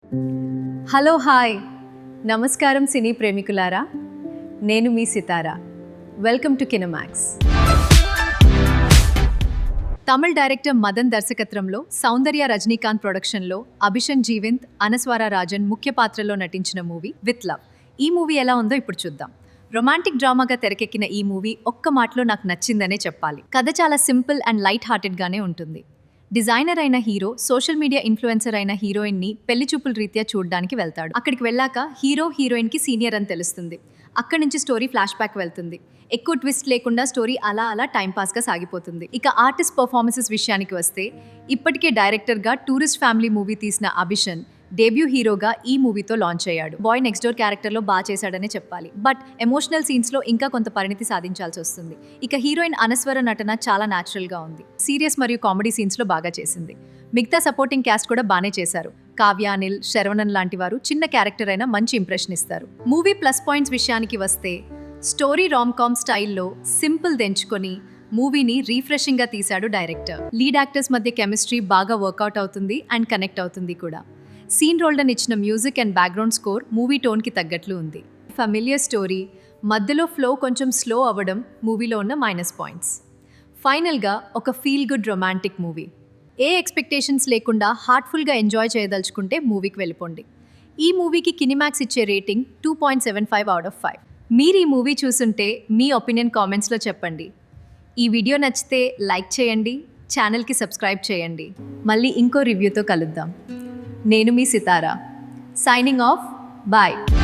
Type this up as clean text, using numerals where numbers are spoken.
Hello hi నమస్కారం సినీ ప్రేమికులారా, నేను మీ సితారా. వెల్కమ్ టు కినమాక్స్. తమిళ డైరెక్టర్ మదన్ దర్శకత్వంలో సౌందర్య రజనీకాంత్ ప్రొడక్షన్లో అభిషన్ జీవింత్, అనస్వర రాజన్ ముఖ్య పాత్రలో నటించిన మూవీ విత్ లవ్. ఈ మూవీ ఎలా ఉందో ఇప్పుడు చూద్దాం. రొమాంటిక్ డ్రామాగా తెరకెక్కిన ఈ మూవీ ఒక్క మాటలో నాకు నచ్చిందనే చెప్పాలి. కథ చాలా సింపుల్ అండ్ లైట్ హార్టెడ్గానే ఉంటుంది. డిజైనర్ అయిన హీరో సోషల్ మీడియా ఇన్ఫ్లుయెన్సర్ అయిన హీరోయిన్ని పెళ్లి చూపుల రీత్యా చూడడానికి వెళ్తాడు. అక్కడికి వెళ్ళాక హీరోయిన్కి సీనియర్ అని తెలుస్తుంది. అక్కడి నుంచి స్టోరీ ఫ్లాష్ బ్యాక్ వెళ్తుంది. ఎక్కువ ట్విస్ట్ లేకుండా స్టోరీ అలా టైంపాస్గా సాగిపోతుంది. ఇక ఆర్టిస్ట్ పర్ఫార్మెన్సెస్ విషయానికి వస్తే, ఇప్పటికే డైరెక్టర్గా టూరిస్ట్ ఫ్యామిలీ మూవీ తీసిన అభిషన్ డెబ్యూ హీరోగా ఈ మూవీతో లాంచ్ అయ్యాడు. బాయ్ నెక్స్ట్ డోర్ క్యారెక్టర్లో బాగా చేశాడనే చెప్పాలి. బట్ ఎమోషనల్ సీన్స్లో ఇంకా కొంత పరిణితి సాధించాల్సి వస్తుంది. ఇక హీరోయిన్ అనస్వర నటన చాలా న్యాచురల్గా ఉంది. సీరియస్ మరియు కామెడీ సీన్స్లో బాగా చేసింది. మిగతా సపోర్టింగ్ క్యాస్ట్ కూడా బాగానే చేశారు. కావ్య, అనిల్, శరవణన్ లాంటి వారు చిన్న క్యారెక్టర్ అయినా మంచి ఇంప్రెషన్ ఇస్తారు. మూవీ ప్లస్ పాయింట్స్ విషయానికి వస్తే, స్టోరీ రామ్-కామ్ స్టైల్లో సింపుల్ దెంచుకొని మూవీని రీఫ్రెషింగ్గా తీశాడు డైరెక్టర్. లీడ్ యాక్టర్స్ మధ్య కెమిస్ట్రీ బాగా వర్కౌట్ అవుతుంది అండ్ కనెక్ట్ అవుతుంది కూడా. సీన్ రోల్డన్ ఇచ్చిన music and background score movie టోన్కి తగ్గట్లు ఉంది. ఫెమిలియర్ స్టోరీ, మధ్యలో ఫ్లో కొంచెం స్లో అవ్వడం మూవీలో ఉన్న మైనస్ పాయింట్స్. ఫైనల్గా ఒక ఫీల్ గుడ్ రొమాంటిక్ మూవీ. ఏ ఎక్స్పెక్టేషన్స్ లేకుండా హార్ట్ఫుల్గా ఎంజాయ్ చేయదలుచుకుంటే మూవీకి వెళ్ళిపోండి. ఈ మూవీకి కినిమాక్స్ ఇచ్చే రేటింగ్ 2.75 out of 5. మీరు ఈ మూవీ చూసుంటే మీ ఒపీనియన్ కామెంట్స్లో చెప్పండి. ఈ వీడియో నచ్చితే లైక్ చేయండి, ఛానల్కి సబ్స్క్రైబ్ చేయండి. మళ్ళీ ఇంకో రివ్యూతో కలుద్దాం. నేను మీ సితారా, సైనింగ్ ఆఫ్. బాయ్.